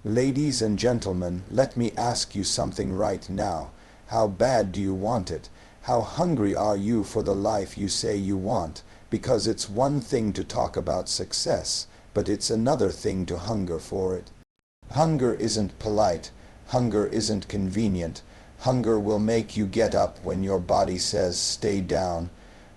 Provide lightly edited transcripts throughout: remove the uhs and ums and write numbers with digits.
Ladies and gentlemen, let me ask you something right now. How bad do you want it? How hungry are you for the life you say you want? Because it's one thing to talk about success, but it's another thing to hunger for it. Hunger isn't polite. Hunger isn't convenient. Hunger will make you get up when your body says stay down.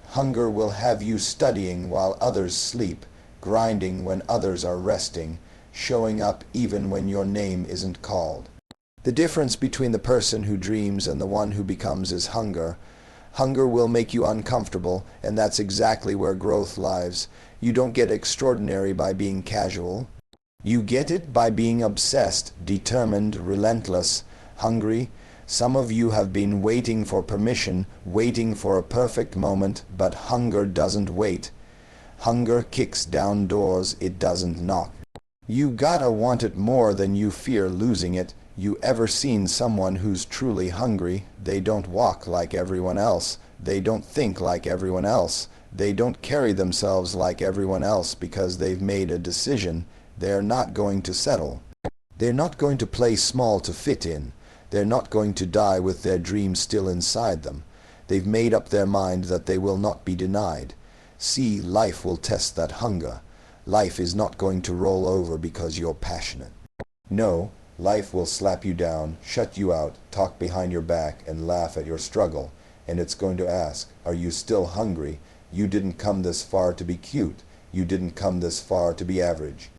Hunger will have you studying while others sleep, grinding when others are resting, showing up even when your name isn't called. The difference between the person who dreams and the one who becomes is hunger. Hunger will make you uncomfortable, and that's exactly where growth lies. You don't get extraordinary by being casual. You get it by being obsessed, determined, relentless, hungry. Some of you have been waiting for permission, waiting for a perfect moment, but hunger doesn't wait. Hunger kicks down doors, it doesn't knock. You gotta want it more than you fear losing it. You ever seen someone who's truly hungry? They don't walk like everyone else. They don't think like everyone else. They don't carry themselves like everyone else because they've made a decision. They're not going to settle. They're not going to play small to fit in. They're not going to die with their dreams still inside them. They've made up their mind that they will not be denied. See, life will test that hunger. Life is not going to roll over because you're passionate. No, life will slap you down, shut you out, talk behind your back, and laugh at your struggle. And it's going to ask, are you still hungry? You didn't come this far to be cute. You didn't come this far to be average.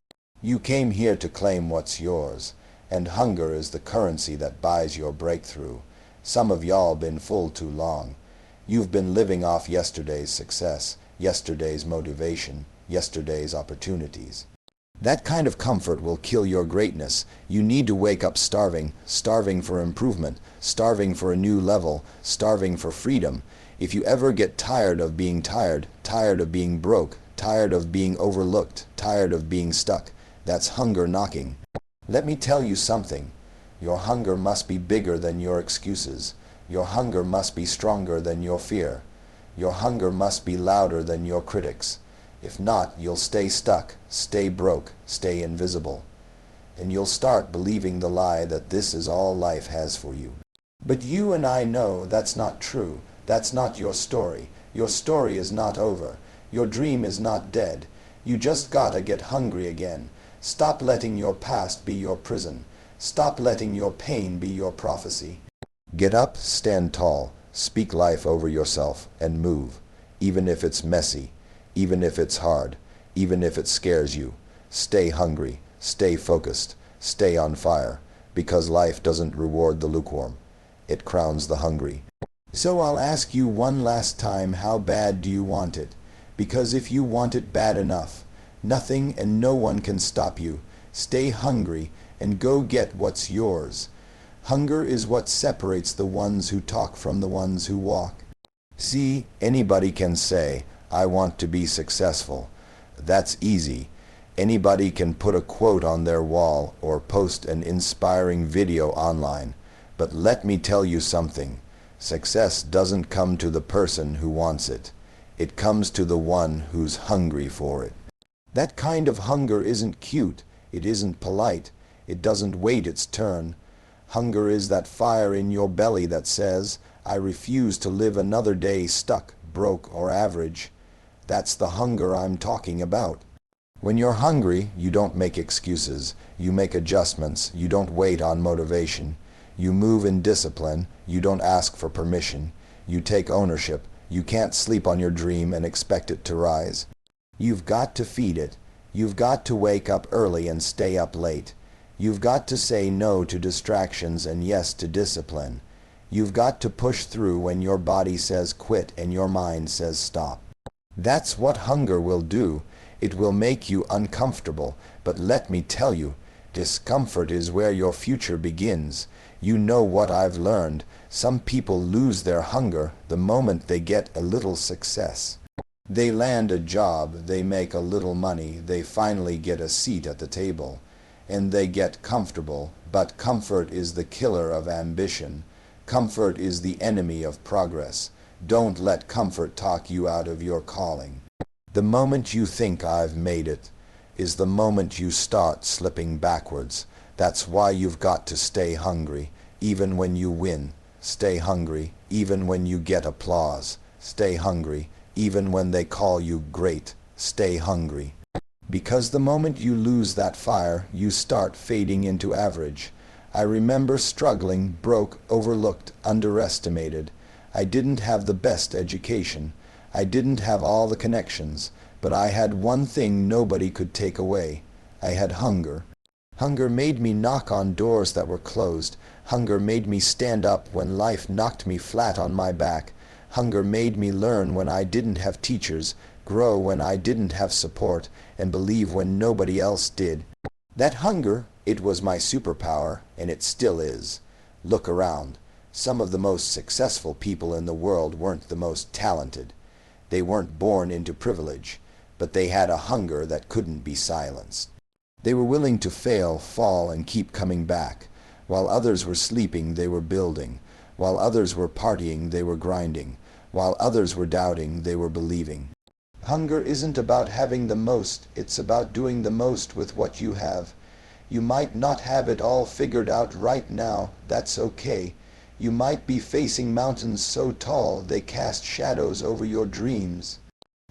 You came here to claim what's yours. And hunger is the currency that buys your breakthrough. Some of y'all been full too long. You've been living off yesterday's success, yesterday's motivation, yesterday's opportunities. That kind of comfort will kill your greatness. You need to wake up starving, starving for improvement, starving for a new level, starving for freedom. If you ever get tired of being tired, tired of being broke, tired of being overlooked, tired of being stuck, that's hunger knocking. Let me tell you something. Your hunger must be bigger than your excuses. Your hunger must be stronger than your fear. Your hunger must be louder than your critics. If not, you'll stay stuck, stay broke, stay invisible. And you'll start believing the lie that this is all life has for you. But you and I know that's not true. That's not your story. Your story is not over. Your dream is not dead. You just gotta get hungry again. Stop letting your past be your prison. Stop letting your pain be your prophecy. Get up, stand tall, speak life over yourself, and move. Even if it's messy, even if it's hard, even if it scares you. Stay hungry, stay focused, stay on fire, because life doesn't reward the lukewarm. It crowns the hungry. So I'll ask you one last time, how bad do you want it? Because if you want it bad enough, nothing and no one can stop you. Stay hungry and go get what's yours. Hunger is what separates the ones who talk from the ones who walk. See, anybody can say, I want to be successful. That's easy. Anybody can put a quote on their wall or post an inspiring video online. But let me tell you something. Success doesn't come to the person who wants it. It comes to the one who's hungry for it. That kind of hunger isn't cute. It isn't polite. It doesn't wait its turn. Hunger is that fire in your belly that says, I refuse to live another day stuck, broke, or average. That's the hunger I'm talking about. When you're hungry, you don't make excuses. You make adjustments. You don't wait on motivation. You move in discipline. You don't ask for permission. You take ownership. You can't sleep on your dream and expect it to rise. You've got to feed it. You've got to wake up early and stay up late. You've got to say no to distractions and yes to discipline. You've got to push through when your body says quit and your mind says stop. That's what hunger will do. It will make you uncomfortable. But let me tell you, discomfort is where your future begins. You know what I've learned. Some people lose their hunger the moment they get a little success. They land a job, they make a little money, they finally get a seat at the table, and they get comfortable. But comfort is the killer of ambition. Comfort is the enemy of progress. Don't let comfort talk you out of your calling. The moment you think I've made it is the moment you start slipping backwards. That's why you've got to stay hungry, even when you win. Stay hungry, even when you get applause. Stay hungry, even when they call you great. Stay hungry. Because the moment you lose that fire, you start fading into average. I remember struggling, broke, overlooked, underestimated. I didn't have the best education. I didn't have all the connections, but I had one thing nobody could take away. I had hunger. Hunger made me knock on doors that were closed. Hunger made me stand up when life knocked me flat on my back. Hunger made me learn when I didn't have teachers, grow when I didn't have support, and believe when nobody else did. That hunger, it was my superpower, and it still is. Look around. Some of the most successful people in the world weren't the most talented. They weren't born into privilege, but they had a hunger that couldn't be silenced. They were willing to fail, fall, and keep coming back. While others were sleeping, they were building. While others were partying, they were grinding. While others were doubting, they were believing. Hunger isn't about having the most, it's about doing the most with what you have. You might not have it all figured out right now, that's okay. You might be facing mountains so tall they cast shadows over your dreams.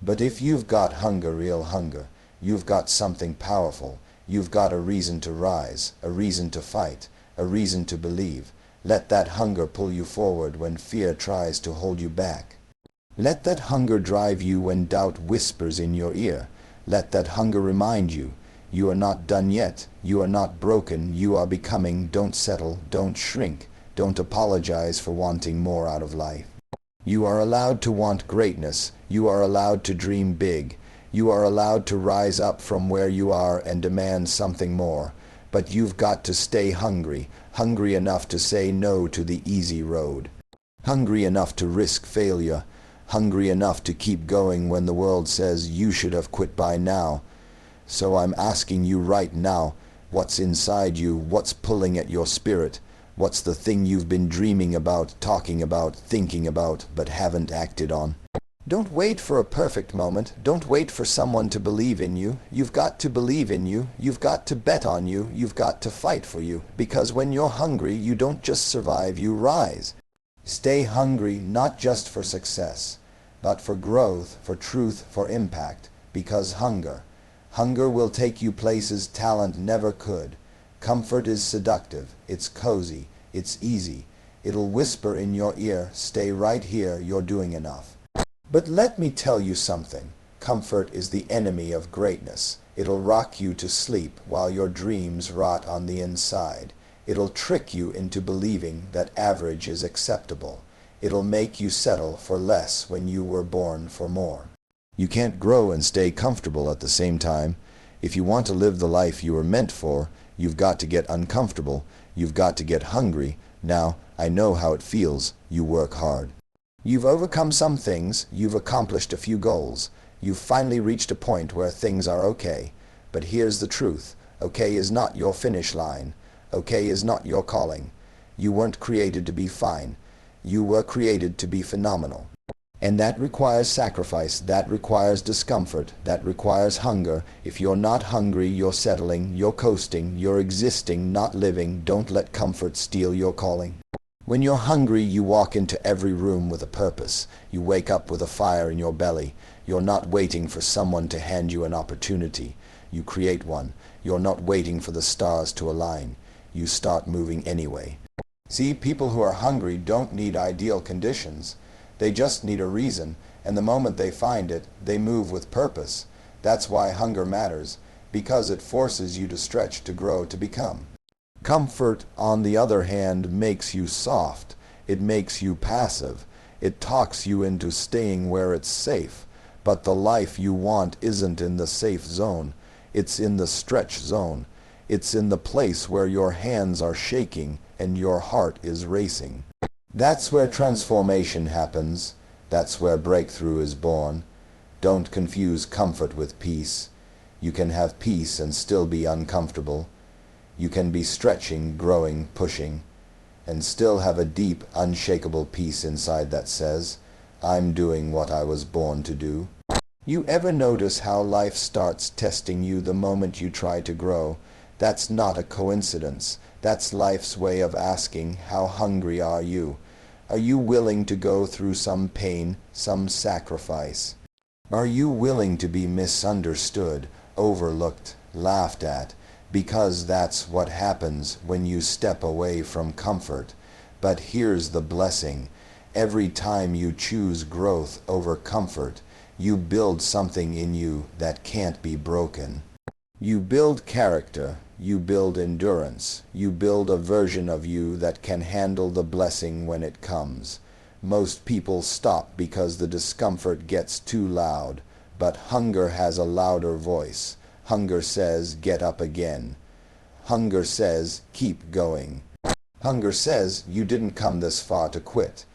But if you've got hunger, real hunger, you've got something powerful. You've got a reason to rise, a reason to fight, a reason to believe. Let that hunger pull you forward when fear tries to hold you back. Let that hunger drive you when doubt whispers in your ear. Let that hunger remind you, you are not done yet, you are not broken, you are becoming. Don't settle, don't shrink, don't apologize for wanting more out of life. You are allowed to want greatness, you are allowed to dream big. You are allowed to rise up from where you are and demand something more. But you've got to stay hungry, hungry enough to say no to the easy road. Hungry enough to risk failure, hungry enough to keep going when the world says you should have quit by now. So I'm asking you right now, what's inside you, what's pulling at your spirit? What's the thing you've been dreaming about, talking about, thinking about, but haven't acted on? Don't wait for a perfect moment. Don't wait for someone to believe in you. You've got to believe in you. You've got to bet on you. You've got to fight for you. Because when you're hungry, you don't just survive, you rise. Stay hungry not just for success, but for growth, for truth, for impact. Because hunger will take you places talent never could. Comfort is seductive. It's cozy. It's easy. It'll whisper in your ear, stay right here, you're doing enough. But let me tell you something. Comfort is the enemy of greatness. It'll rock you to sleep while your dreams rot on the inside. It'll trick you into believing that average is acceptable. It'll make you settle for less when you were born for more. You can't grow and stay comfortable at the same time. If you want to live the life you were meant for, you've got to get uncomfortable. You've got to get hungry. Now, I know how it feels. You work hard. You've overcome some things, you've accomplished a few goals, you've finally reached a point where things are okay. But here's the truth, okay is not your finish line, okay is not your calling. You weren't created to be fine, you were created to be phenomenal. And that requires sacrifice, that requires discomfort, that requires hunger. If you're not hungry, you're settling, you're coasting, you're existing, not living. Don't let comfort steal your calling. When you're hungry, you walk into every room with a purpose. You wake up with a fire in your belly. You're not waiting for someone to hand you an opportunity. You create one. You're not waiting for the stars to align. You start moving anyway. See, people who are hungry don't need ideal conditions. They just need a reason, and the moment they find it, they move with purpose. That's why hunger matters, because it forces you to stretch, to grow, to become. Comfort, on the other hand, makes you soft. It makes you passive. It talks you into staying where it's safe. But the life you want isn't in the safe zone. It's in the stretch zone. It's in the place where your hands are shaking and your heart is racing. That's where transformation happens. That's where breakthrough is born. Don't confuse comfort with peace. You can have peace and still be uncomfortable. You can be stretching, growing, pushing, and still have a deep, unshakable peace inside that says, I'm doing what I was born to do. You ever notice how life starts testing you the moment you try to grow? That's not a coincidence. That's life's way of asking, how hungry are you? Are you willing to go through some pain, some sacrifice? Are you willing to be misunderstood, overlooked, laughed at? Because that's what happens when you step away from comfort. But here's the blessing. Every time you choose growth over comfort, you build something in you that can't be broken. You build character, you build endurance, you build a version of you that can handle the blessing when it comes. Most people stop because the discomfort gets too loud, but hunger has a louder voice. Hunger says, get up again. Hunger says, keep going. Hunger says, you didn't come this far to quit.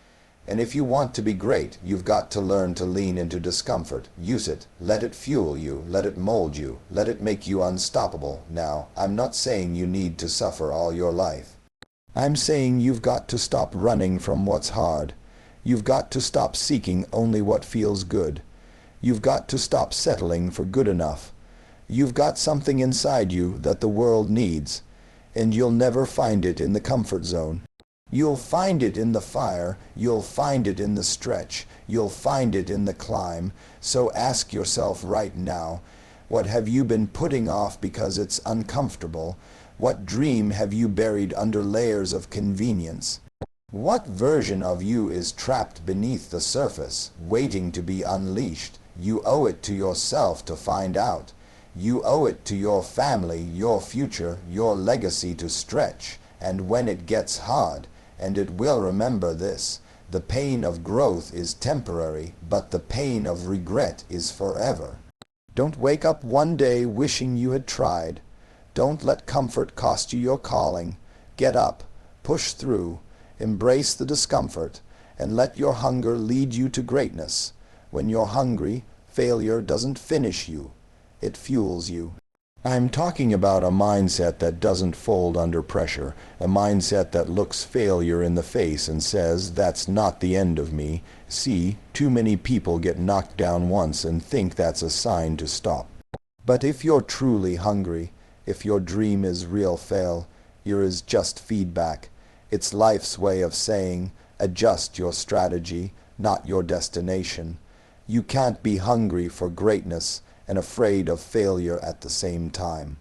And if you want to be great, you've got to learn to lean into discomfort. Use it. Let it fuel you. Let it mold you. Let it make you unstoppable. Now, I'm not saying you need to suffer all your life. I'm saying you've got to stop running from what's hard. You've got to stop seeking only what feels good. You've got to stop settling for good enough. You've got something inside you that the world needs, and you'll never find it in the comfort zone. You'll find it in the fire, you'll find it in the stretch, you'll find it in the climb. So ask yourself right now, what have you been putting off because it's uncomfortable? What dream have you buried under layers of convenience? What version of you is trapped beneath the surface, waiting to be unleashed? You owe it to yourself to find out. You owe it to your family, your future, your legacy to stretch. And when it gets hard, and it will, remember this, the pain of growth is temporary, but the pain of regret is forever. Don't wake up one day wishing you had tried. Don't let comfort cost you your calling. Get up, push through, embrace the discomfort, and let your hunger lead you to greatness. When you're hungry, failure doesn't finish you. It fuels you. I'm talking about a mindset that doesn't fold under pressure, a mindset that looks failure in the face and says, that's not the end of me. See, too many people get knocked down once and think that's a sign to stop. But if you're truly hungry, if your dream is real failure is just feedback. It's life's way of saying, adjust your strategy, not your destination. You can't be hungry for greatness and afraid of failure at the same time.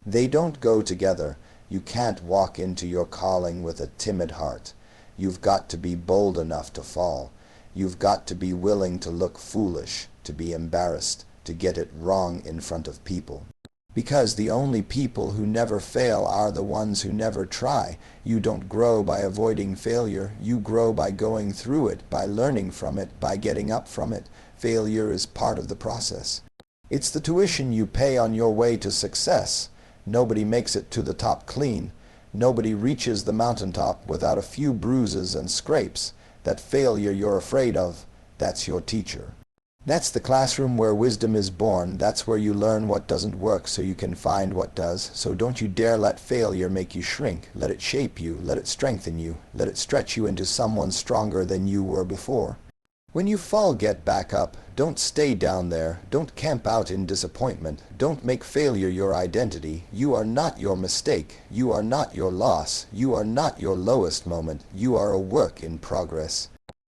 They don't go together. You can't walk into your calling with a timid heart. You've got to be bold enough to fall. You've got to be willing to look foolish, to be embarrassed, to get it wrong in front of people. Because the only people who never fail are the ones who never try. You don't grow by avoiding failure. You grow by going through it, by learning from it, by getting up from it. Failure is part of the process. It's the tuition you pay on your way to success. Nobody makes it to the top clean. Nobody reaches the mountaintop without a few bruises and scrapes. That failure you're afraid of, that's your teacher. That's the classroom where wisdom is born. That's where you learn what doesn't work so you can find what does. So don't you dare let failure make you shrink. Let it shape you. Let it strengthen you. Let it stretch you into someone stronger than you were before. When you fall, get back up. Don't stay down there. Don't camp out in disappointment. Don't make failure your identity. You are not your mistake. You are not your loss. You are not your lowest moment. You are a work in progress.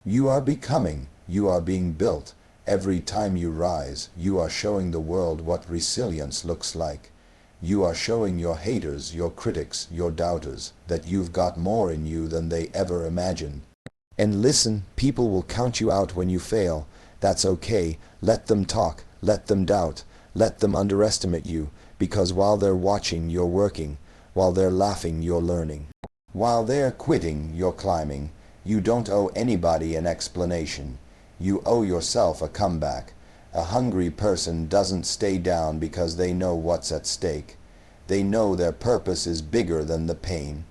You are becoming. You are being built. Every time you rise, you are showing the world what resilience looks like. You are showing your haters, your critics, your doubters, that you've got more in you than they ever imagined. And listen, people will count you out when you fail. That's okay. Let them talk. Let them doubt. Let them underestimate you. Because while they're watching, you're working. While they're laughing, you're learning. While they're quitting, you're climbing. You don't owe anybody an explanation. You owe yourself a comeback. A hungry person doesn't stay down because they know what's at stake. They know their purpose is bigger than the pain.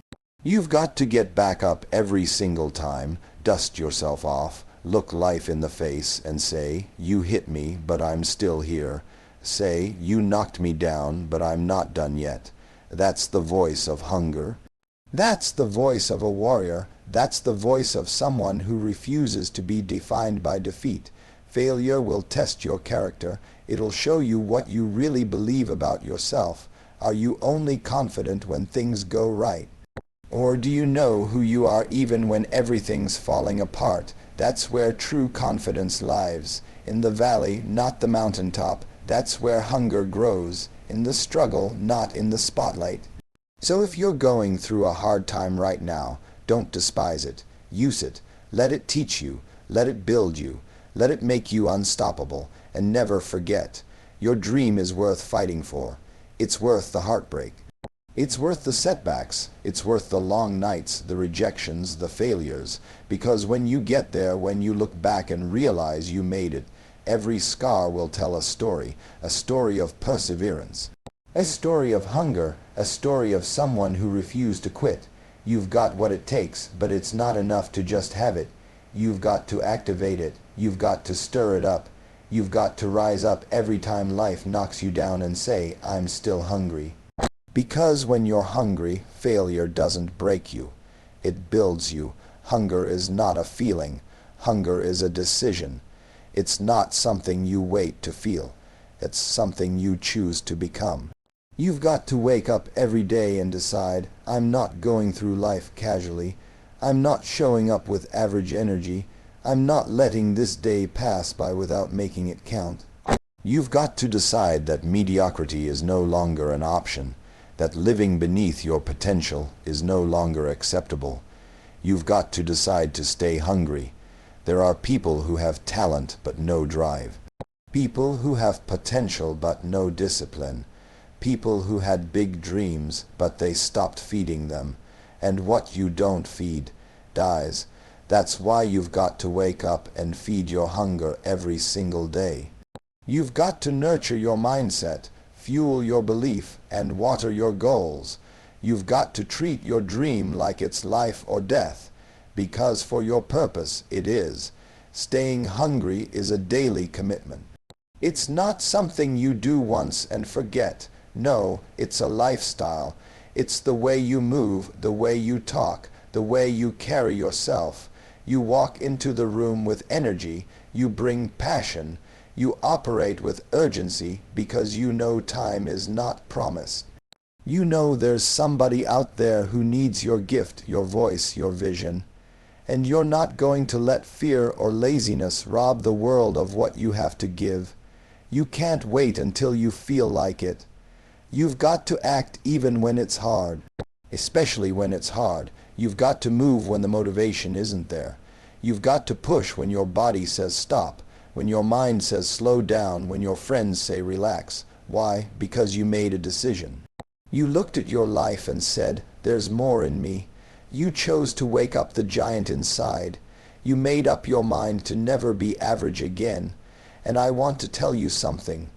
You've got to get back up every single time, dust yourself off, look life in the face and say, you hit me, but I'm still here. Say, you knocked me down, but I'm not done yet. That's the voice of hunger. That's the voice of a warrior. That's the voice of someone who refuses to be defined by defeat. Failure will test your character. It'll show you what you really believe about yourself. Are you only confident when things go right? Or do you know who you are even when everything's falling apart? That's where true confidence lies. In the valley, not the mountaintop. That's where hunger grows. In the struggle, not in the spotlight. So if you're going through a hard time right now, don't despise it. Use it. Let it teach you. Let it build you. Let it make you unstoppable. And never forget, your dream is worth fighting for. It's worth the heartbreak. It's worth the setbacks. It's worth the long nights, the rejections, the failures. Because when you get there, when you look back and realize you made it, every scar will tell a story of perseverance. A story of hunger, a story of someone who refused to quit. You've got what it takes, but it's not enough to just have it. You've got to activate it. You've got to stir it up. You've got to rise up every time life knocks you down and say, I'm still hungry. Because when you're hungry, failure doesn't break you. It builds you. Hunger is not a feeling. Hunger is a decision. It's not something you wait to feel. It's something you choose to become. You've got to wake up every day and decide, I'm not going through life casually. I'm not showing up with average energy. I'm not letting this day pass by without making it count. You've got to decide that mediocrity is no longer an option, that living beneath your potential is no longer acceptable. You've got to decide to stay hungry. There are people who have talent but no drive. People who have potential but no discipline. People who had big dreams but they stopped feeding them. And what you don't feed dies. That's why you've got to wake up and feed your hunger every single day. You've got to nurture your mindset, fuel your belief, and water your goals. You've got to treat your dream like it's life or death, because for your purpose it is. Staying hungry is a daily commitment. It's not something you do once and forget. No, it's a lifestyle. It's the way you move, the way you talk, the way you carry yourself. You walk into the room with energy. You bring passion. You operate with urgency because you know time is not promised. You know there's somebody out there who needs your gift, your voice, your vision. And you're not going to let fear or laziness rob the world of what you have to give. You can't wait until you feel like it. You've got to act even when it's hard. Especially when it's hard. You've got to move when the motivation isn't there. You've got to push when your body says stop, when your mind says slow down, when your friends say relax. Why? Because you made a decision. You looked at your life and said, there's more in me. You chose to wake up the giant inside. You made up your mind to never be average again. And I want to tell you something.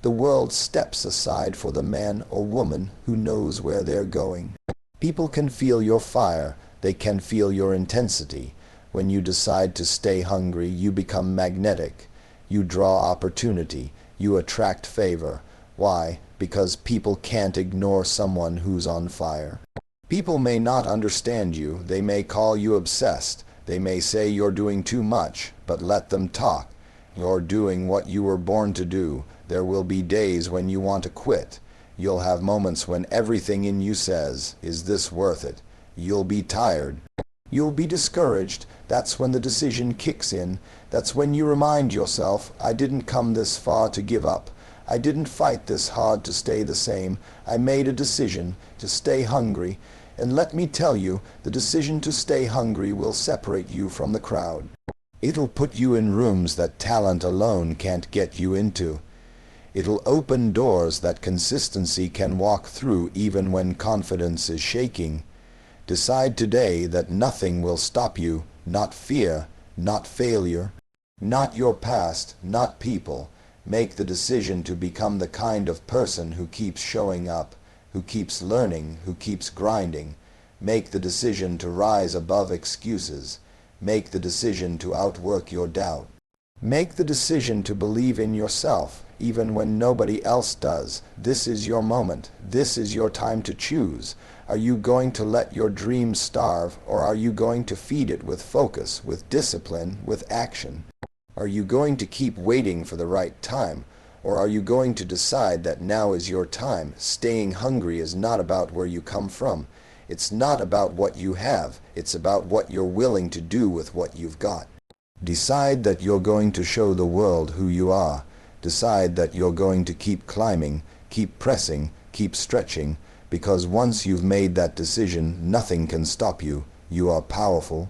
The world steps aside for the man or woman who knows where they're going. People can feel your fire. They can feel your intensity. When you decide to stay hungry, you become magnetic. You draw opportunity. You attract favor. Why? Because people can't ignore someone who's on fire. People may not understand you. They may call you obsessed. They may say you're doing too much, but let them talk. You're doing what you were born to do. There will be days when you want to quit. You'll have moments when everything in you says, is this worth it? You'll be tired. You'll be discouraged. That's when the decision kicks in. That's when you remind yourself, I didn't come this far to give up. I didn't fight this hard to stay the same. I made a decision to stay hungry. And let me tell you, the decision to stay hungry will separate you from the crowd. It'll put you in rooms that talent alone can't get you into. It'll open doors that consistency can walk through even when confidence is shaking. Decide today that nothing will stop you, not fear, not failure, not your past, not people. Make the decision to become the kind of person who keeps showing up, who keeps learning, who keeps grinding. Make the decision to rise above excuses. Make the decision to outwork your doubt. Make the decision to believe in yourself, even when nobody else does. This is your moment. This is your time to choose. Are you going to let your dream starve, or are you going to feed it with focus, with discipline, with action? Are you going to keep waiting for the right time, Or are you going to decide that now is your time? Staying hungry is not about where you come from. It's not about what you have. It's about what you're willing to do with what you've got. Decide that you're going to show the world who you are. Decide that you're going to keep climbing, keep pressing, keep stretching, because once you've made that decision, nothing can stop you. You are powerful.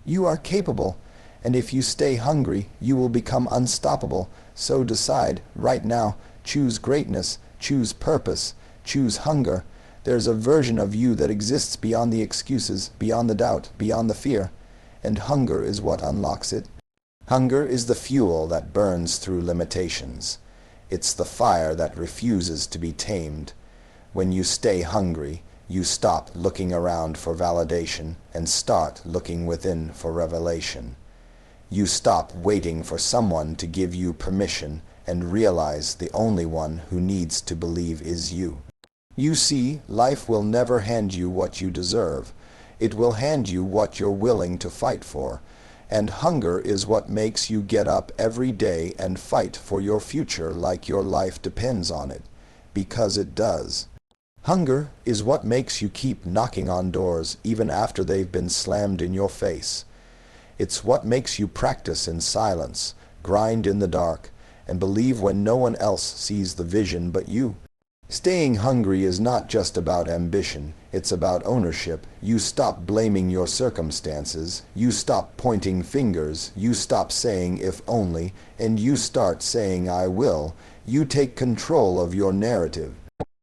You are capable. And if you stay hungry, you will become unstoppable. So decide right now. Choose greatness. Choose purpose. Choose hunger. There's a version of you that exists beyond the excuses, beyond the doubt, beyond the fear. And hunger is what unlocks it. Hunger is the fuel that burns through limitations. It's the fire that refuses to be tamed. When you stay hungry, you stop looking around for validation and start looking within for revelation. You stop waiting for someone to give you permission and realize the only one who needs to believe is you. You see, life will never hand you what you deserve. It will hand you what you're willing to fight for. And hunger is what makes you get up every day and fight for your future like your life depends on it. Because it does. Hunger is what makes you keep knocking on doors even after they've been slammed in your face. It's what makes you practice in silence, grind in the dark, and believe when no one else sees the vision but you. Staying hungry is not just about ambition, it's about ownership. You stop blaming your circumstances, you stop pointing fingers, you stop saying if only, and you start saying I will. You take control of your narrative.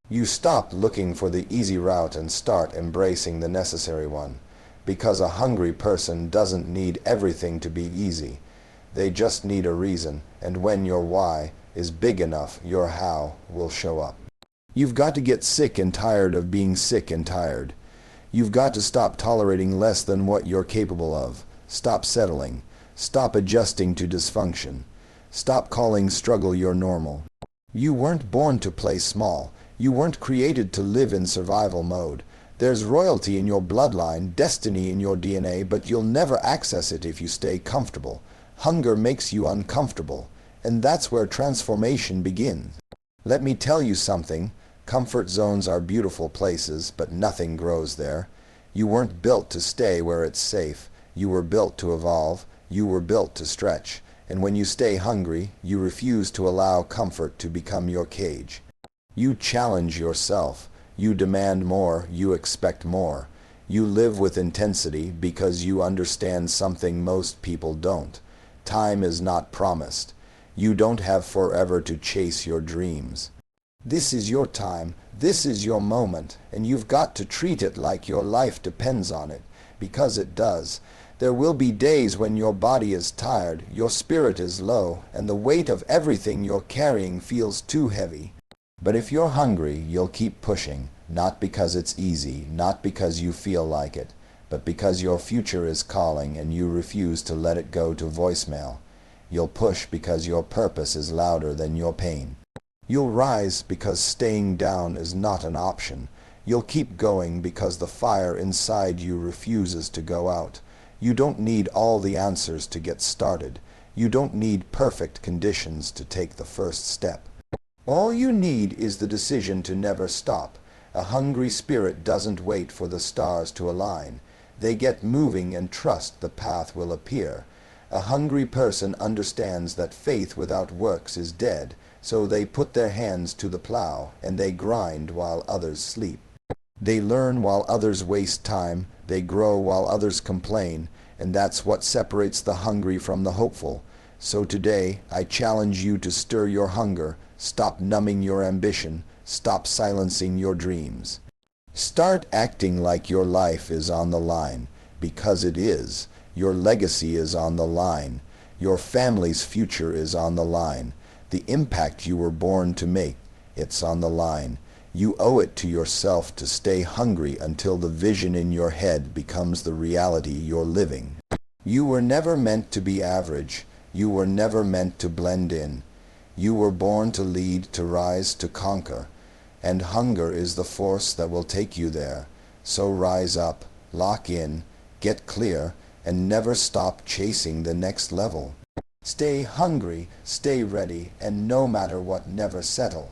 You stop looking for the easy route and start embracing the necessary one. Because a hungry person doesn't need everything to be easy. They just need a reason, and when your why is big enough, your how will show up. You've got to get sick and tired of being sick and tired. You've got to stop tolerating less than what you're capable of. Stop settling. Stop adjusting to dysfunction. Stop calling struggle your normal. You weren't born to play small. You weren't created to live in survival mode. There's royalty in your bloodline, destiny in your DNA, but you'll never access it if you stay comfortable. Hunger makes you uncomfortable, and that's where transformation begins. Let me tell you something. Comfort zones are beautiful places, but nothing grows there. You weren't built to stay where it's safe. You were built to evolve. You were built to stretch. And when you stay hungry, you refuse to allow comfort to become your cage. You challenge yourself. You demand more. You expect more. You live with intensity because you understand something most people don't. Time is not promised. You don't have forever to chase your dreams. This is your time, this is your moment, and you've got to treat it like your life depends on it, because it does. There will be days when your body is tired, your spirit is low, and the weight of everything you're carrying feels too heavy. But if you're hungry, you'll keep pushing, not because it's easy, not because you feel like it, but because your future is calling and you refuse to let it go to voicemail. You'll push because your purpose is louder than your pain. You'll rise because staying down is not an option. You'll keep going because the fire inside you refuses to go out. You don't need all the answers to get started. You don't need perfect conditions to take the first step. All you need is the decision to never stop. A hungry spirit doesn't wait for the stars to align. They get moving and trust the path will appear. A hungry person understands that faith without works is dead, so they put their hands to the plow, and they grind while others sleep. They learn while others waste time, they grow while others complain, and that's what separates the hungry from the hopeful. So today, I challenge you to stir your hunger, stop numbing your ambition, stop silencing your dreams. Start acting like your life is on the line, because it is. Your legacy is on the line. Your family's future is on the line. The impact you were born to make, it's on the line. You owe it to yourself to stay hungry until the vision in your head becomes the reality you're living. You were never meant to be average. You were never meant to blend in. You were born to lead, to rise, to conquer. And hunger is the force that will take you there. So rise up, lock in, get clear, and never stop chasing the next level. Stay hungry, stay ready, and no matter what, never settle.